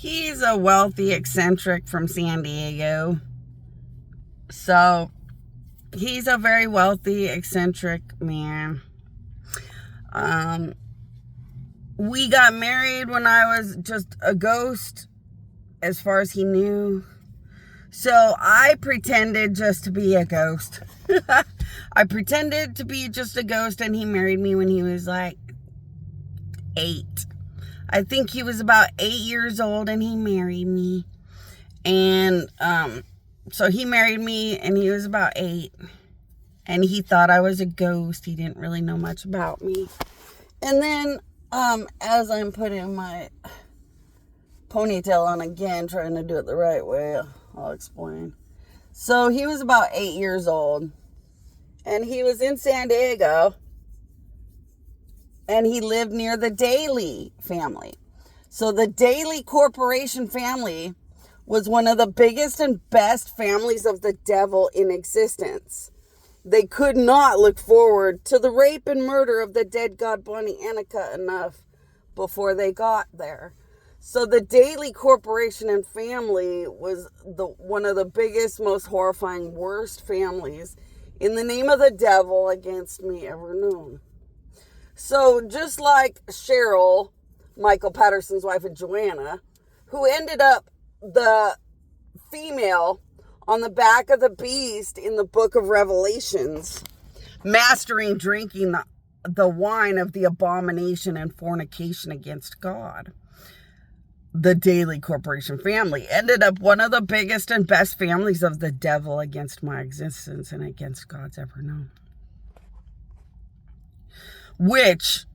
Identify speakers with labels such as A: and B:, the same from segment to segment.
A: He's a wealthy eccentric from San Diego. So, he's a very wealthy eccentric man. We got married when I was just a ghost, as far as he knew. So I pretended just to be a ghost. I pretended to be just a ghost, and he married me when he was like 8. I think he was about 8 years old, and he married me. And so he married me, and he was about 8. And he thought I was a ghost. He didn't really know much about me. And then, as I'm putting my ponytail on again, trying to do it the right way, I'll explain. So he was about 8 years old, and he was in San Diego, and he lived near the Daly family. So the Daly Corporation family was one of the biggest and best families of the devil in existence. They could not look forward to the rape and murder of the dead god Bonnie Annika enough before they got there. So the Daly Corporation and family was one of the biggest, most horrifying, worst families in the name of the devil against me ever known. So just like Cheryl, Michael Patterson's wife, and Joanna, who ended up the female on the back of the beast in the book of Revelations, mastering drinking the wine of the abomination and fornication against God. The Daly Corporation family ended up one of the biggest and best families of the devil against my existence and against God's ever known. Which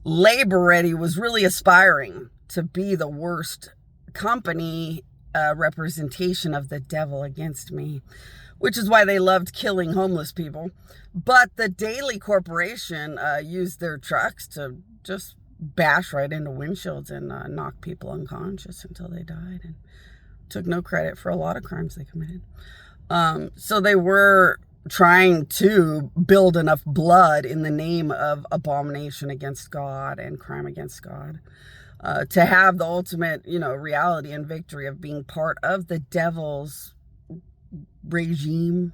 A: Labor Ready was really aspiring to be the worst company representation of the devil against me, which is why they loved killing homeless people. But the Daly Corporation used their trucks to just bash right into windshields and knock people unconscious until they died, and took no credit for a lot of crimes they committed. So they were trying to build enough blood in the name of abomination against God and crime against God to have the ultimate, reality and victory of being part of the devil's regime,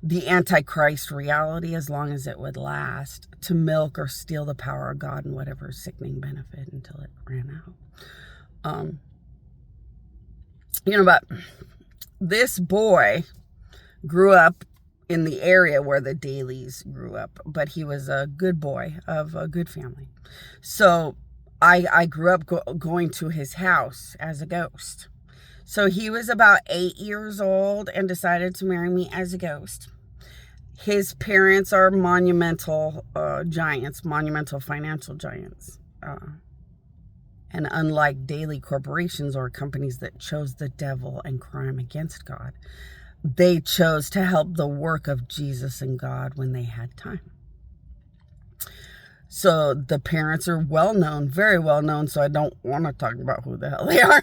A: the Antichrist reality, as long as it would last, to milk or steal the power of God and whatever sickening benefit until it ran out. But this boy grew up in the area where the Dalys grew up, but he was a good boy of a good family. So I grew up going to his house as a ghost. So he was about 8 years old and decided to marry me as a ghost. His parents are monumental giants, monumental financial giants. And unlike Daly corporations or companies that chose the devil and crime against God, they chose to help the work of Jesus and God when they had time. So the parents are well known, very well known, so I don't want to talk about who the hell they are.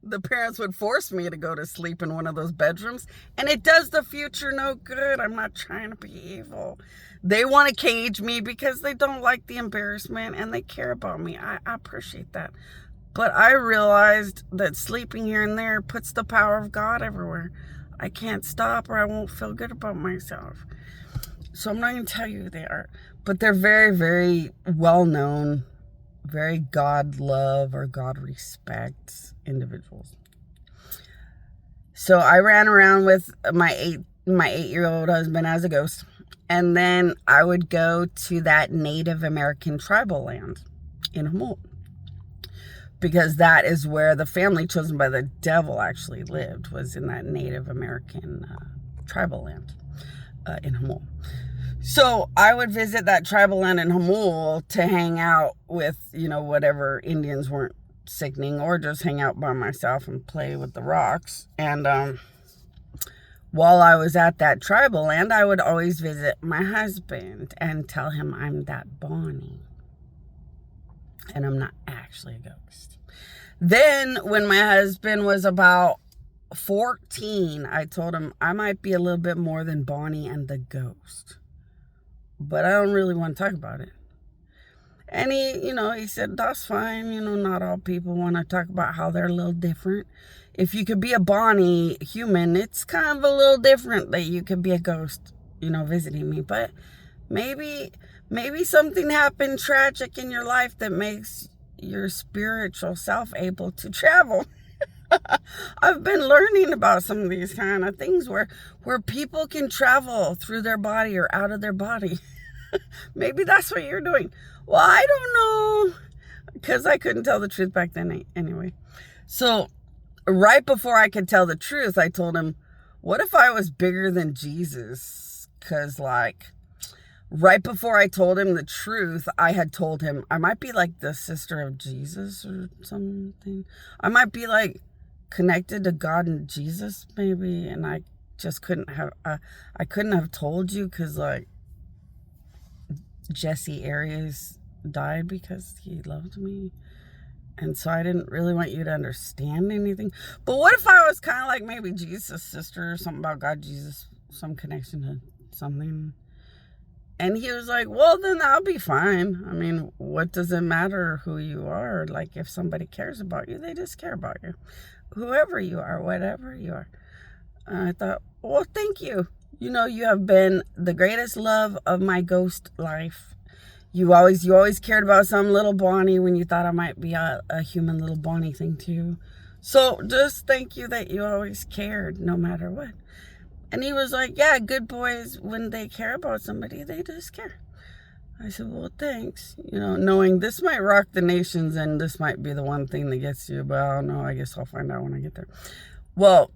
A: The parents would force me to go to sleep in one of those bedrooms, and it does the future no good. I'm not trying to be evil. They want to cage me because they don't like the embarrassment and they care about me. I appreciate that. But I realized that sleeping here and there puts the power of God everywhere. I can't stop or I won't feel good about myself. So I'm not going to tell you who they are. But they're very, very well-known, very God-love or God-respect individuals. So I ran around with my 8-year-old husband as a ghost. And then I would go to that Native American tribal land in Humboldt, because that is where the family chosen by the devil actually lived, was in that Native American tribal land in Humboldt. So I would visit that tribal land in Humboldt to hang out with, whatever Indians weren't sickening, or just hang out by myself and play with the rocks. And while I was at that tribal land, I would always visit my husband and tell him I'm that Bonnie. And I'm not actually a ghost. Then when my husband was about 14, I told him I might be a little bit more than Bonnie and the ghost. But I don't really want to talk about it. And he said, that's fine. Not all people want to talk about how they're a little different. If you could be a Bonnie human, it's kind of a little different that you could be a ghost, visiting me. But maybe something happened tragic in your life that makes your spiritual self able to travel. I've been learning about some of these kind of things where people can travel through their body or out of their body. Maybe that's what you're doing. Well, I don't know, because I couldn't tell the truth back then anyway. So right before I could tell the truth, I told him, what if I was bigger than Jesus? Because right before I told him the truth, I had told him I might be like the sister of Jesus or something. I might be connected to God and Jesus maybe, and I just couldn't have told you because Jesse Arias died because he loved me, and so I didn't really want you to understand anything. But what if I was kind of maybe Jesus' sister or something about God, Jesus, some connection to something? And he was like, well, then that'll be fine. I mean, what does it matter who you are? If somebody cares about you, they just care about you. Whoever you are, whatever you are. And I thought, well, thank you. You have been the greatest love of my ghost life. You always cared about some little Bonnie when you thought I might be a human little Bonnie thing too. So just thank you that you always cared no matter what. And he was like, yeah, good boys, when they care about somebody, they just care. I said, well, thanks. Knowing this might rock the nations and this might be the one thing that gets you, but I don't know. I guess I'll find out when I get there. Well,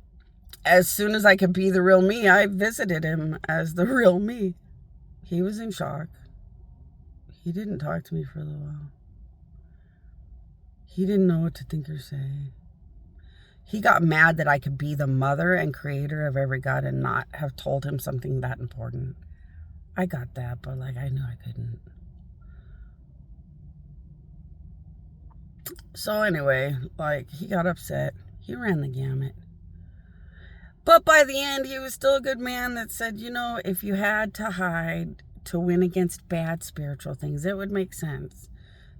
A: as soon as I could be the real me, I visited him as the real me. He was in shock. He didn't talk to me for a little while. He didn't know what to think or say. He got mad that I could be the mother and creator of every God and not have told him something that important. I got that, but I knew I couldn't. So anyway, he got upset. He ran the gamut. But by the end, he was still a good man that said, if you had to hide to win against bad spiritual things, it would make sense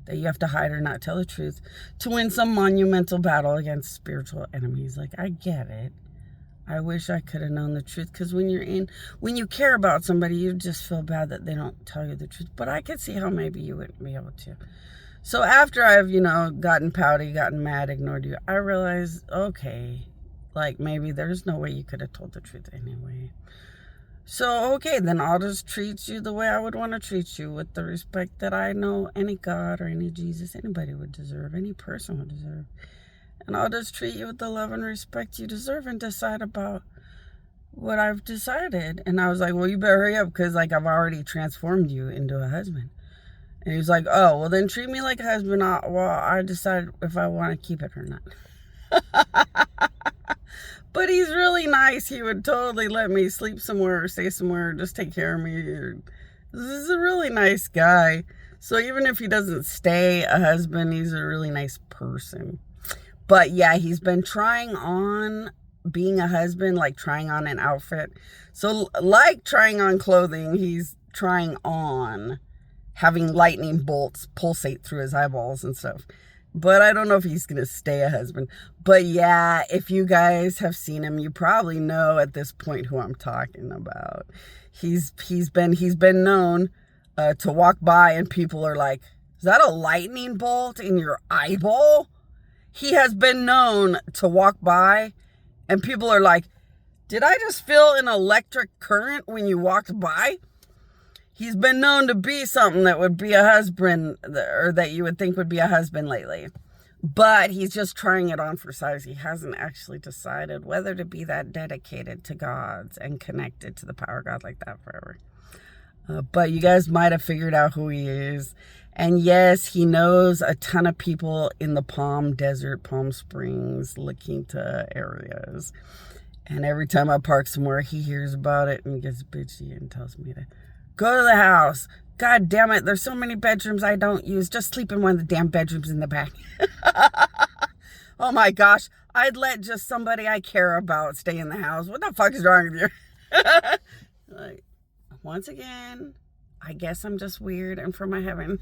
A: that you have to hide or not tell the truth to win some monumental battle against spiritual enemies. I get it. I wish I could have known the truth, because when you care about somebody, you just feel bad that they don't tell you the truth. But I could see how maybe you wouldn't be able to. So after I've, gotten pouty, gotten mad, ignored you, I realized, okay, maybe there's no way you could have told the truth anyway. So, okay, then I'll just treat you the way I would want to treat you, with the respect that I know any God or any Jesus, anybody would deserve, any person would deserve. And I'll just treat you with the love and respect you deserve and decide about what I've decided. And I was like, well, you better hurry up, because I've already transformed you into a husband. And he was like, oh, well, then treat me like a husband while I decide if I want to keep it or not. But he's really nice. He would totally let me sleep somewhere or stay somewhere or just take care of me. This is a really nice guy. So even if he doesn't stay a husband, he's a really nice person. But yeah, he's been trying on being a husband, trying on an outfit. So trying on clothing, he's trying on having lightning bolts pulsate through his eyeballs and stuff. But I don't know if he's going to stay a husband. But yeah, if you guys have seen him, you probably know at this point who I'm talking about. He's been known to walk by and people are like, is that a lightning bolt in your eyeball? He has been known to walk by and people are like, did I just feel an electric current when you walked by? He's been known to be something that would be a husband, or that you would think would be a husband lately. But he's just trying it on for size. He hasn't actually decided whether to be that dedicated to God's and connected to the power of God like that forever. But you guys might have figured out who he is. And yes, he knows a ton of people in the Palm Desert, Palm Springs, La Quinta areas. And every time I park somewhere, he hears about it and gets bitchy and tells me to go to the house. God damn it, there's so many bedrooms I don't use. Just sleep in one of the damn bedrooms in the back. Oh my gosh, I'd let just somebody I care about stay in the house. What the fuck is wrong with you? Once again, I guess I'm just weird and from my heaven.